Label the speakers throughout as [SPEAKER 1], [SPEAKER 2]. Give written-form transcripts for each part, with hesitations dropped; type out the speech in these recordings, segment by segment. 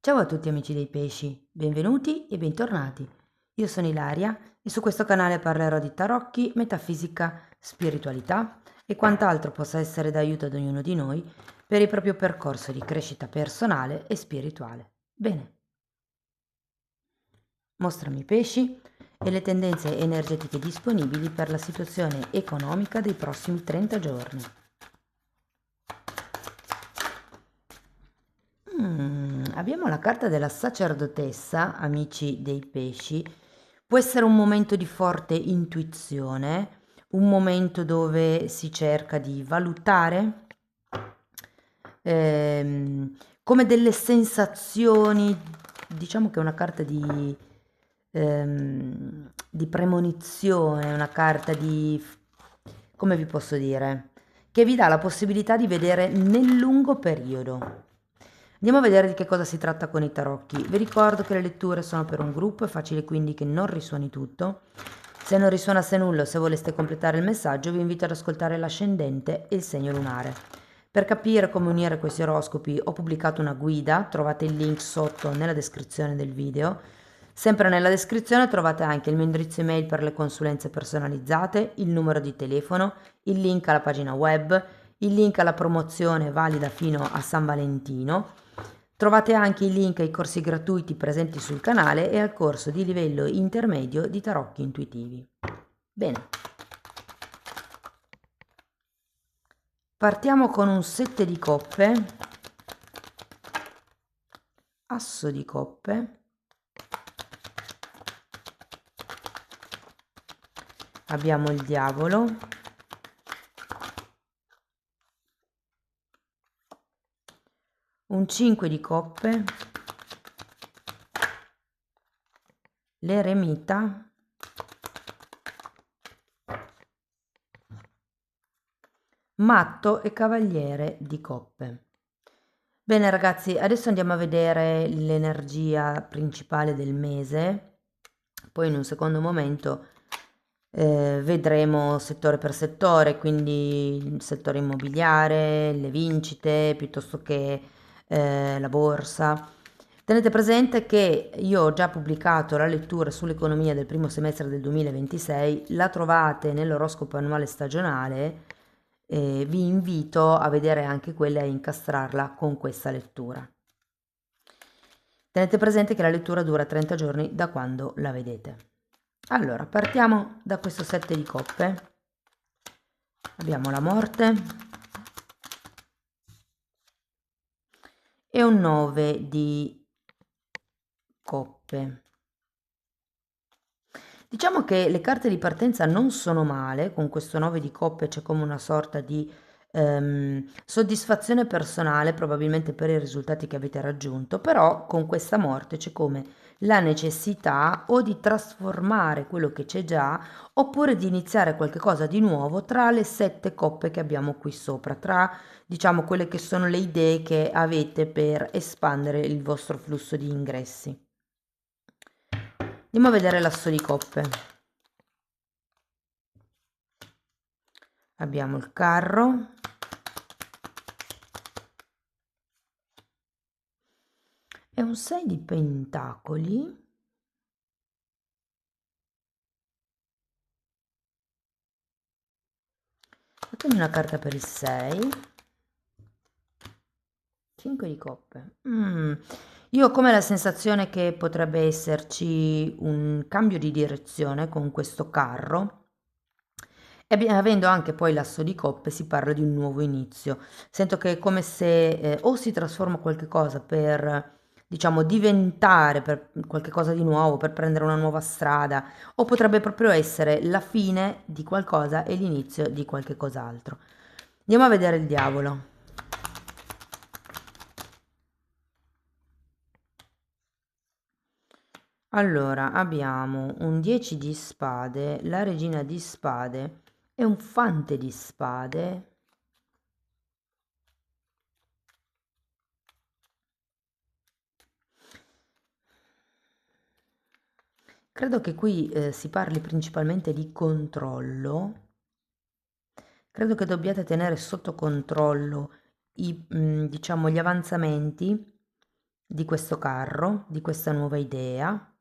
[SPEAKER 1] Ciao a tutti amici dei pesci, benvenuti e bentornati. Io sono Ilaria e su questo canale parlerò di tarocchi, metafisica, spiritualità e quant'altro possa essere d'aiuto ad ognuno di noi per il proprio percorso di crescita personale e spirituale. Bene, mostrami i pesci e le tendenze energetiche disponibili per la situazione economica dei prossimi 30 giorni. Abbiamo la carta della sacerdotessa, amici dei pesci. Può essere un momento di forte intuizione, un momento dove si cerca di valutare ehm, come delle sensazioni, diciamo che è una carta di premonizione, una carta di, come vi posso dire, che vi dà la possibilità di vedere nel lungo periodo. Andiamo a vedere di che cosa si tratta con i tarocchi. Vi ricordo che le letture sono per un gruppo, è facile quindi che non risuoni tutto. Se non risuonasse nulla o se voleste completare il messaggio, vi invito ad ascoltare l'ascendente e il segno lunare. Per capire come unire questi oroscopi ho pubblicato una guida, trovate il link sotto nella descrizione del video. Sempre nella descrizione trovate anche il mio indirizzo email per le consulenze personalizzate, il numero di telefono, il link alla pagina web, il link alla promozione valida fino a San Valentino. Trovate anche i link ai corsi gratuiti presenti sul canale e al corso di livello intermedio di tarocchi intuitivi. Bene, partiamo con un 7 di coppe, asso di coppe, abbiamo il diavolo, un 5 di coppe, l'eremita, matto e cavaliere di coppe. Bene ragazzi, adesso andiamo a vedere l'energia principale del mese, poi in un secondo momento vedremo settore per settore, quindi il settore immobiliare, le vincite, piuttosto che la borsa. Tenete presente che io ho già pubblicato la lettura sull'economia del primo semestre del 2026, la trovate nell'oroscopo annuale stagionale e vi invito a vedere anche quella e a incastrarla con questa lettura. Tenete presente che la lettura dura 30 giorni da quando la vedete. Allora, partiamo da questo 7 di coppe. Abbiamo la morte e un 9 di coppe. Diciamo che le carte di partenza non sono male, con questo 9 di coppe c'è come una sorta di soddisfazione personale, probabilmente per i risultati che avete raggiunto, però con questa morte c'è come la necessità o di trasformare quello che c'è già, oppure di iniziare qualcosa di nuovo tra le 7 coppe che abbiamo qui sopra, tra diciamo quelle che sono le idee che avete per espandere il vostro flusso di ingressi. Andiamo a vedere l'asso di coppe. Abbiamo il carro e un 6 di pentacoli. Fatemi una carta per il 6. 5 di coppe. Io ho come la sensazione che potrebbe esserci un cambio di direzione con questo carro. E avendo anche poi l'asso di coppe si parla di un nuovo inizio. Sento che è come se o si trasforma qualche cosa per, diciamo, diventare per qualche cosa di nuovo, per prendere una nuova strada, o potrebbe proprio essere la fine di qualcosa e l'inizio di qualche cos'altro. Andiamo a vedere il diavolo. Allora, abbiamo un 10 di spade, la regina di spade e un fante di spade. Credo che qui si parli principalmente di controllo. Credo che dobbiate tenere sotto controllo diciamo, gli avanzamenti di questo carro, di questa nuova idea.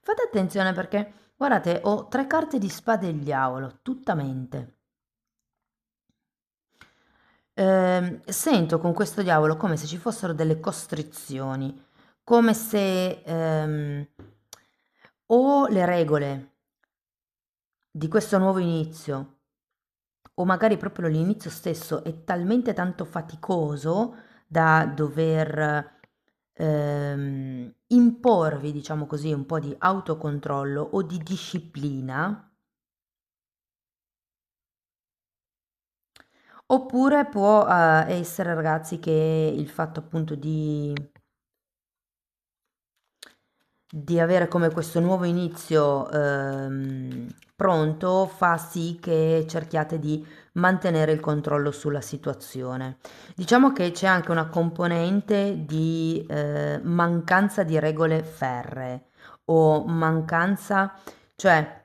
[SPEAKER 1] Fate attenzione perché, guardate, ho 3 carte di spade e il diavolo, tutta mente. Sento con questo diavolo come se ci fossero delle costrizioni, come se o le regole di questo nuovo inizio, o magari proprio l'inizio stesso è talmente tanto faticoso da dover imporvi, diciamo così, un po' di autocontrollo o di disciplina. Oppure può essere, ragazzi, che il fatto appunto di avere come questo nuovo inizio pronto fa sì che cerchiate di mantenere il controllo sulla situazione. Diciamo che c'è anche una componente di mancanza di regole ferree o mancanza, cioè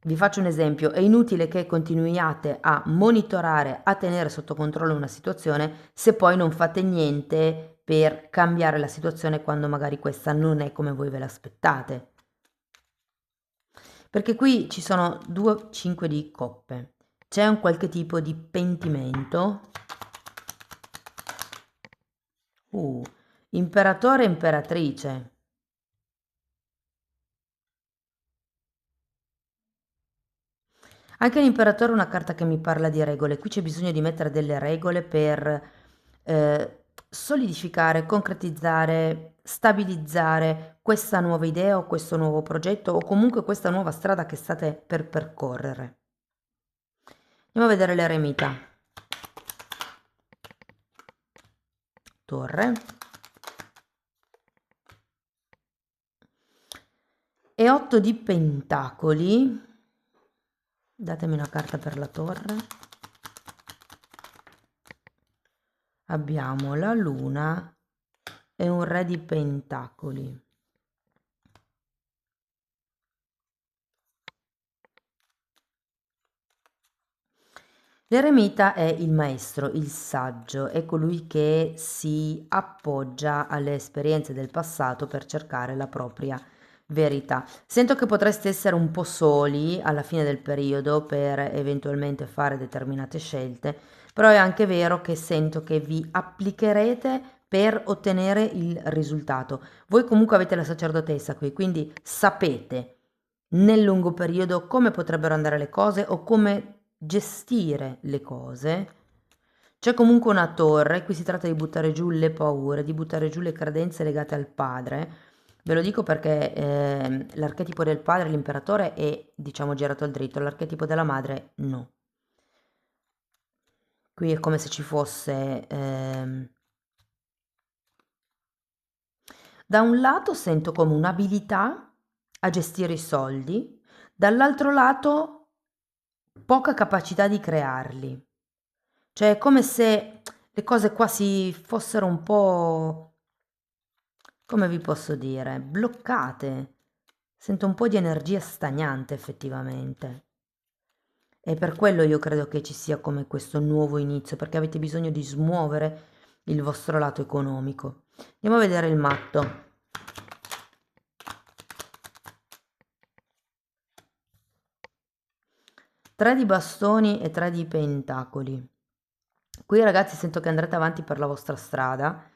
[SPEAKER 1] vi faccio un esempio, è inutile che continuiate a monitorare, a tenere sotto controllo una situazione se poi non fate niente per cambiare la situazione quando magari questa non è come voi ve l'aspettate. Perché qui ci sono 2 5 di coppe. C'è un qualche tipo di pentimento. Uh, imperatore e imperatrice. Anche l'imperatore è una carta che mi parla di regole. Qui c'è bisogno di mettere delle regole per solidificare, concretizzare, stabilizzare questa nuova idea o questo nuovo progetto o comunque questa nuova strada che state per percorrere. Andiamo a vedere l'eremita. Torre. E 8 di pentacoli. Datemi una carta per la torre. Abbiamo la luna e un re di pentacoli. L'eremita è il maestro, il saggio, è colui che si appoggia alle esperienze del passato per cercare la propria verità. Sento che potreste essere un po' soli alla fine del periodo per eventualmente fare determinate scelte, però è anche vero che sento che vi applicherete per ottenere il risultato. Voi comunque avete la sacerdotessa qui, quindi sapete nel lungo periodo come potrebbero andare le cose o come gestire le cose. C'è comunque una torre, qui si tratta di buttare giù le paure, di buttare giù le credenze legate al padre. Ve lo dico perché l'archetipo del padre, l'imperatore, è diciamo girato al dritto, l'archetipo della madre no. Qui è come se ci fosse da un lato sento come un'abilità a gestire i soldi, dall'altro lato poca capacità di crearli. Cioè è come se le cose qua si fossero un po', come vi posso dire, bloccate. Sento un po' di energia stagnante effettivamente. E per quello io credo che ci sia come questo nuovo inizio, perché avete bisogno di smuovere il vostro lato economico. Andiamo a vedere il matto. Tre di bastoni e 3 di pentacoli. Qui ragazzi sento che andrete avanti per la vostra strada.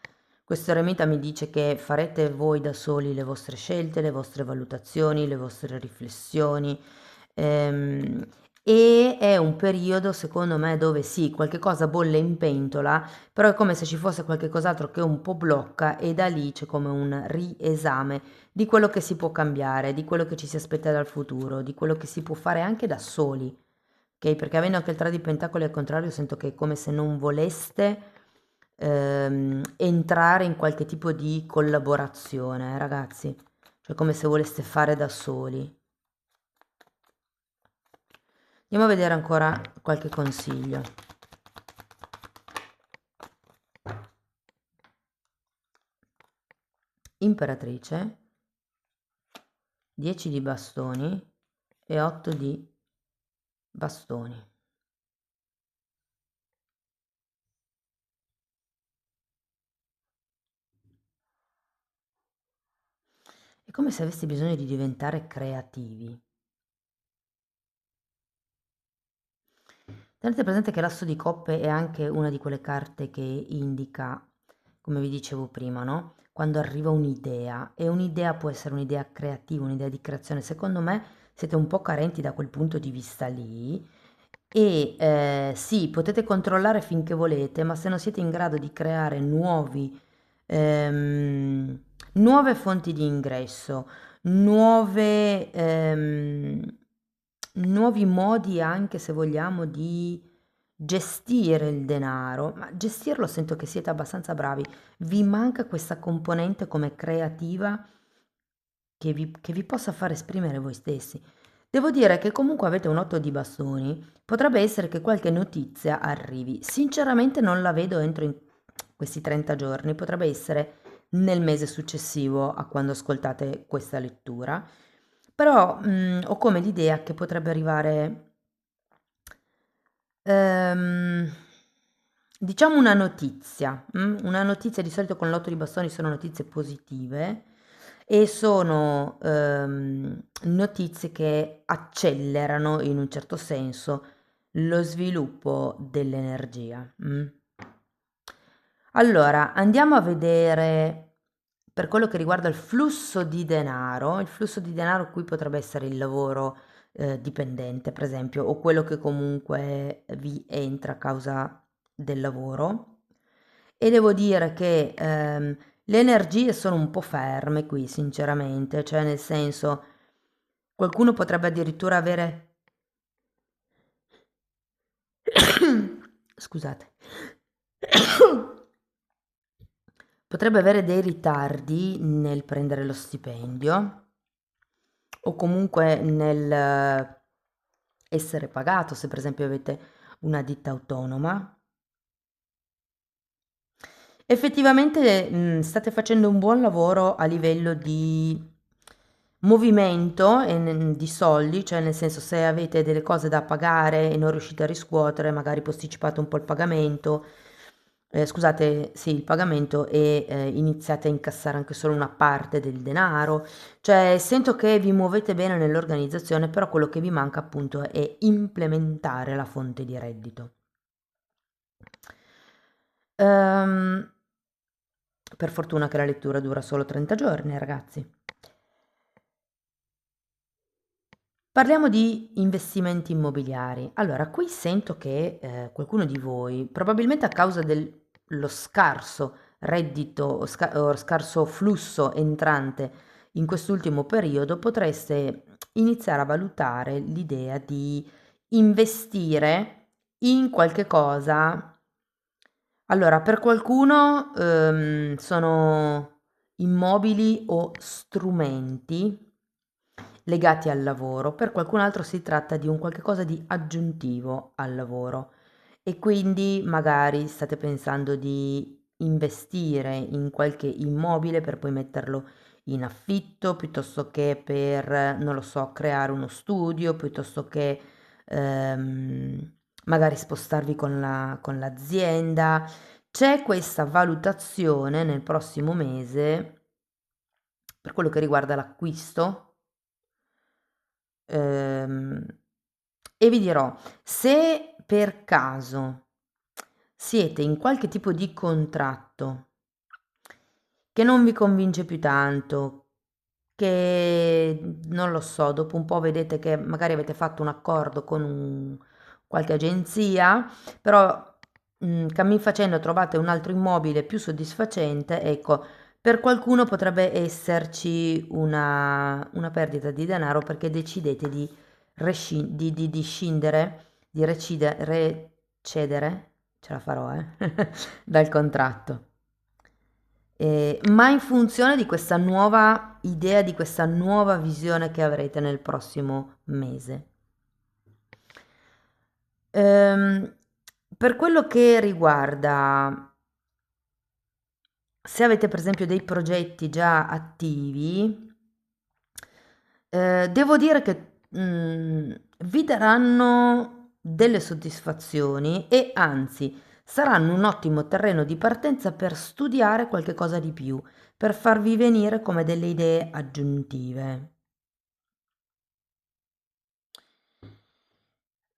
[SPEAKER 1] Questo eremita mi dice che farete voi da soli le vostre scelte, le vostre valutazioni, le vostre riflessioni. E è un periodo, secondo me, dove sì, qualche cosa bolle in pentola, però è come se ci fosse qualche cos'altro che un po' blocca e da lì c'è come un riesame di quello che si può cambiare, di quello che ci si aspetta dal futuro, di quello che si può fare anche da soli. Ok, perché avendo anche il 3 di pentacoli al contrario sento che è come se non voleste entrare in qualche tipo di collaborazione, ragazzi. Cioè come se voleste fare da soli. Andiamo a vedere ancora qualche consiglio. Imperatrice, 10 di bastoni e 8 di bastoni. È come se avessi bisogno di diventare creativi. Tenete presente che l'asso di coppe è anche una di quelle carte che indica, come vi dicevo prima, no? Quando arriva un'idea, e un'idea può essere un'idea creativa, un'idea di creazione. Secondo me siete un po' carenti da quel punto di vista lì. E sì, potete controllare finché volete, ma se non siete in grado di creare ehm, nuove fonti di ingresso, nuovi modi anche se vogliamo di gestire il denaro, ma gestirlo sento che siete abbastanza bravi, vi manca questa componente come creativa che vi possa far esprimere voi stessi. Devo dire che comunque avete un 8 di bastoni, potrebbe essere che qualche notizia arrivi. Sinceramente non la vedo entro questi 30 giorni, potrebbe essere nel mese successivo a quando ascoltate questa lettura. Però ho come l'idea che potrebbe arrivare, ehm, diciamo una notizia di solito con l'otto di bastoni sono notizie positive e sono notizie che accelerano in un certo senso lo sviluppo dell'energia. Allora, andiamo a vedere per quello che riguarda il flusso di denaro qui potrebbe essere il lavoro dipendente, per esempio, o quello che comunque vi entra a causa del lavoro. E devo dire che le energie sono un po' ferme qui, sinceramente, cioè nel senso, qualcuno potrebbe addirittura avere scusate. Potrebbe avere dei ritardi nel prendere lo stipendio o comunque nel essere pagato, se per esempio avete una ditta autonoma. Effettivamente, state facendo un buon lavoro a livello di movimento e di soldi, cioè nel senso se avete delle cose da pagare e non riuscite a riscuotere, magari posticipate un po' il pagamento, scusate, sì, il pagamento e iniziate a incassare anche solo una parte del denaro. Cioè, sento che vi muovete bene nell'organizzazione, però quello che vi manca appunto è implementare la fonte di reddito. Ehm, per fortuna che la lettura dura solo 30 giorni, ragazzi. Parliamo di investimenti immobiliari. Allora, qui sento che qualcuno di voi, probabilmente a causa dello scarso reddito o scarso flusso entrante in quest'ultimo periodo, potreste iniziare a valutare l'idea di investire in qualche cosa. Allora, per qualcuno sono immobili o strumenti legati al lavoro, per qualcun altro si tratta di un qualche cosa di aggiuntivo al lavoro e quindi magari state pensando di investire in qualche immobile per poi metterlo in affitto, piuttosto che per, non lo so, creare uno studio, piuttosto che magari spostarvi con l'azienda. C'è questa valutazione nel prossimo mese per quello che riguarda l'acquisto. Ehm, e vi dirò, se per caso siete in qualche tipo di contratto che non vi convince più tanto, che non lo so, dopo un po' vedete che magari avete fatto un accordo con qualche agenzia, però cammin facendo trovate un altro immobile più soddisfacente, ecco, per qualcuno potrebbe esserci una perdita di denaro perché decidete di scindere, recedere, ce la farò, dal contratto. Ma in funzione di questa nuova idea, di questa nuova visione che avrete nel prossimo mese. Ehm, per quello che riguarda, se avete per esempio dei progetti già attivi, devo dire che vi daranno delle soddisfazioni e anzi, saranno un ottimo terreno di partenza per studiare qualche cosa di più, per farvi venire come delle idee aggiuntive.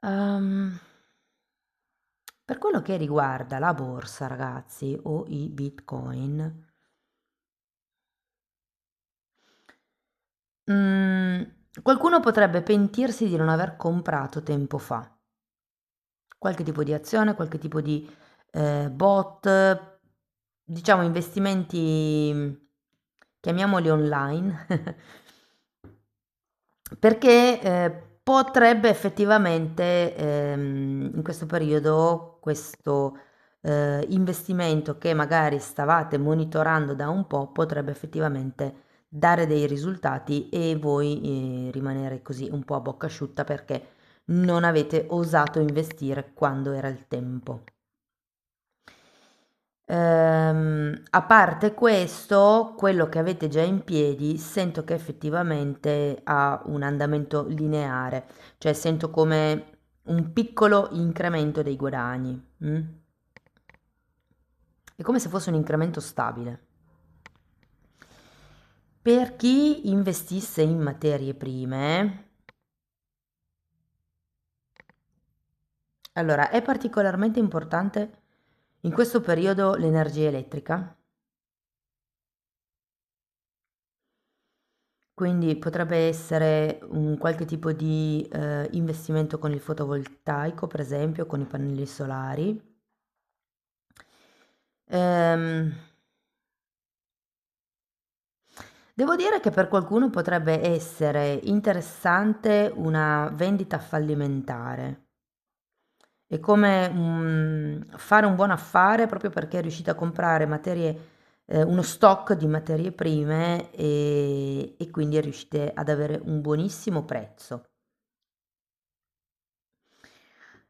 [SPEAKER 1] Ehm, per quello che riguarda la borsa, ragazzi, o i Bitcoin, mm, qualcuno potrebbe pentirsi di non aver comprato tempo fa qualche tipo di azione, qualche tipo di bot, diciamo investimenti, chiamiamoli online, perché potrebbe effettivamente in questo periodo questo investimento che magari stavate monitorando da un po' potrebbe effettivamente dare dei risultati e voi rimanere così un po' a bocca asciutta perché non avete osato investire quando era il tempo. A parte questo, quello che avete già in piedi sento che effettivamente ha un andamento lineare, cioè sento come un piccolo incremento dei guadagni. È come se fosse un incremento stabile. Per chi investisse in materie prime, allora è particolarmente importante in questo periodo l'energia elettrica. Quindi potrebbe essere un qualche tipo di investimento con il fotovoltaico, per esempio, con i pannelli solari. Ehm, devo dire che per qualcuno potrebbe essere interessante una vendita fallimentare. È come fare un buon affare proprio perché riuscite a comprare materie, uno stock di materie prime e quindi riuscite ad avere un buonissimo prezzo.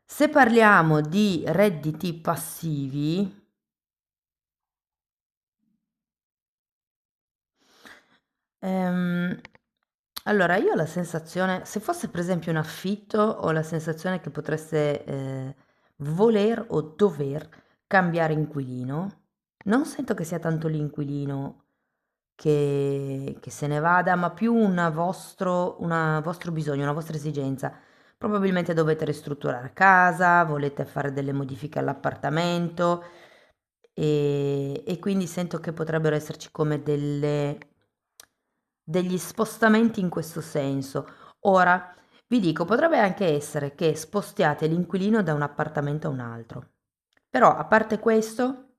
[SPEAKER 1] Se parliamo di redditi passivi, ehm, allora io ho la sensazione, se fosse per esempio un affitto, ho la sensazione che potreste voler o dover cambiare inquilino. Non sento che sia tanto l'inquilino che se ne vada, ma più una vostro bisogno, una vostra esigenza. Probabilmente dovete ristrutturare casa, volete fare delle modifiche all'appartamento e quindi sento che potrebbero esserci come degli spostamenti in questo senso. Ora, vi dico, potrebbe anche essere che spostiate l'inquilino da un appartamento a un altro. Però, a parte questo,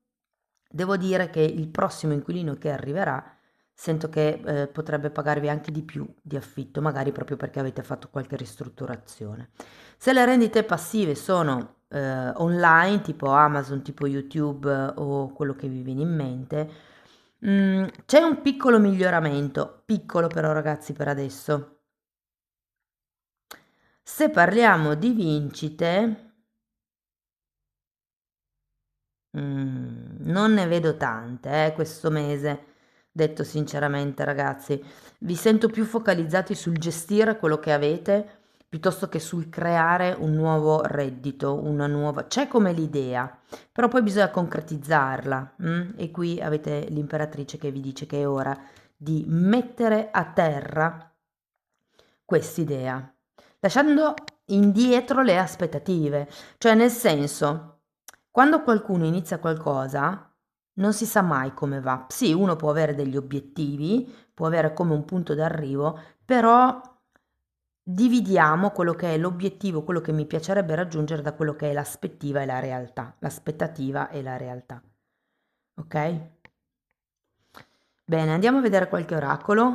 [SPEAKER 1] devo dire che il prossimo inquilino che arriverà, sento che potrebbe pagarvi anche di più di affitto, magari proprio perché avete fatto qualche ristrutturazione. Se le rendite passive sono online, tipo Amazon, tipo YouTube o quello che vi viene in mente, c'è un piccolo miglioramento, piccolo però ragazzi per adesso. Se parliamo di vincite, non ne vedo tante, questo mese, detto sinceramente, ragazzi. Vi sento più focalizzati sul gestire quello che avete piuttosto che sul creare un nuovo reddito, una nuova... C'è come l'idea, però poi bisogna concretizzarla. E qui avete l'imperatrice che vi dice che è ora di mettere a terra quest'idea, lasciando indietro le aspettative, cioè nel senso, quando qualcuno inizia qualcosa, non si sa mai come va. Sì, uno può avere degli obiettivi, può avere come un punto d'arrivo, però dividiamo quello che è l'obiettivo, quello che mi piacerebbe raggiungere da quello che è l'aspettiva e la realtà, l'aspettativa e la realtà. Ok? Bene, andiamo a vedere qualche oracolo.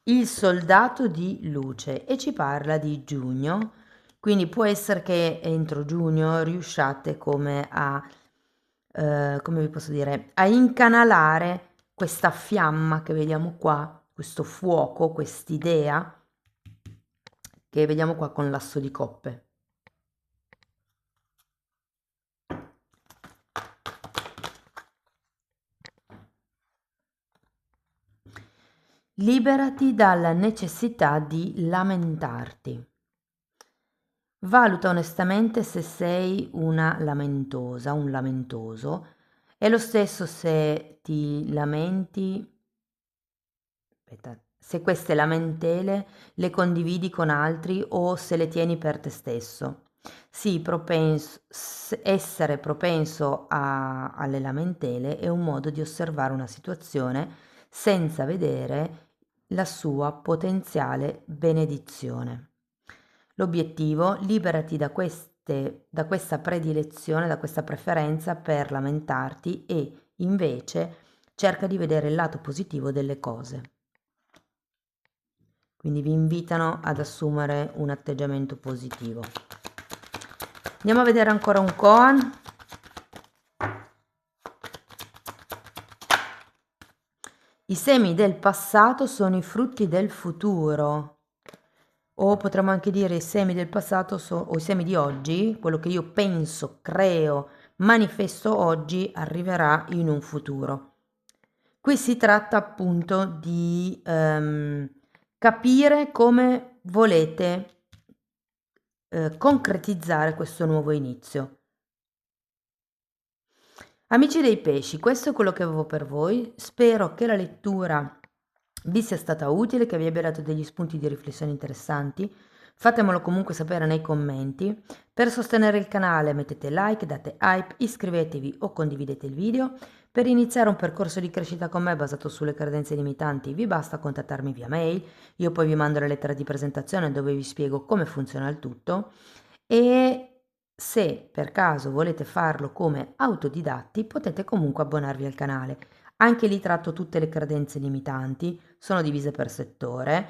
[SPEAKER 1] Il soldato di luce e ci parla di giugno, quindi può essere che entro giugno riusciate come a, come vi posso dire, a incanalare questa fiamma che vediamo qua, questo fuoco, quest'idea che vediamo qua con l'asso di coppe. Liberati dalla necessità di lamentarti. Valuta onestamente se sei una lamentosa, un lamentoso. È lo stesso se ti lamenti, aspetta, se queste lamentele le condividi con altri o se le tieni per te stesso. Sì, essere propenso alle lamentele è un modo di osservare una situazione senza vedere la sua potenziale benedizione. L'obiettivo: liberati da questa predilezione, da questa preferenza per lamentarti e invece cerca di vedere il lato positivo delle cose. Quindi vi invitano ad assumere un atteggiamento positivo. Andiamo a vedere ancora un koan. I semi del passato sono i frutti del futuro. O potremmo anche dire i semi del passato o i semi di oggi, quello che io penso, creo, manifesto oggi arriverà in un futuro. Qui si tratta appunto di capire come volete concretizzare questo nuovo inizio. Amici dei pesci, questo è quello che avevo per voi. Spero che la lettura vi sia stata utile, che vi abbia dato degli spunti di riflessione interessanti. Fatemelo comunque sapere nei commenti. Per sostenere il canale mettete like, date hype, iscrivetevi o condividete il video. Per iniziare un percorso di crescita con me basato sulle credenze limitanti vi basta contattarmi via mail. Io poi vi mando la lettera di presentazione dove vi spiego come funziona il tutto. E se per caso volete farlo come autodidatti, potete comunque abbonarvi al canale. Anche lì tratto tutte le credenze limitanti, sono divise per settore,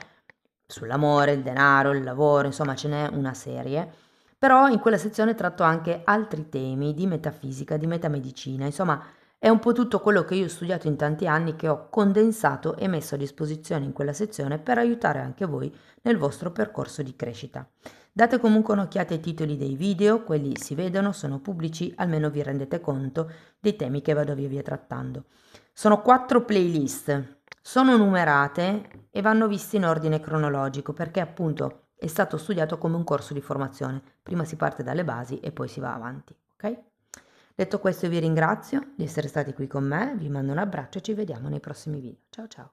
[SPEAKER 1] sull'amore, il denaro, il lavoro, insomma ce n'è una serie. Però in quella sezione tratto anche altri temi di metafisica, di metamedicina, insomma è un po' tutto quello che io ho studiato in tanti anni che ho condensato e messo a disposizione in quella sezione per aiutare anche voi nel vostro percorso di crescita. Date comunque un'occhiata ai titoli dei video, quelli si vedono, sono pubblici, almeno vi rendete conto dei temi che vado via via trattando. Sono 4 playlist, sono numerate e vanno viste in ordine cronologico perché appunto è stato studiato come un corso di formazione. Prima si parte dalle basi e poi si va avanti, ok? Detto questo vi ringrazio di essere stati qui con me, vi mando un abbraccio e ci vediamo nei prossimi video. Ciao ciao!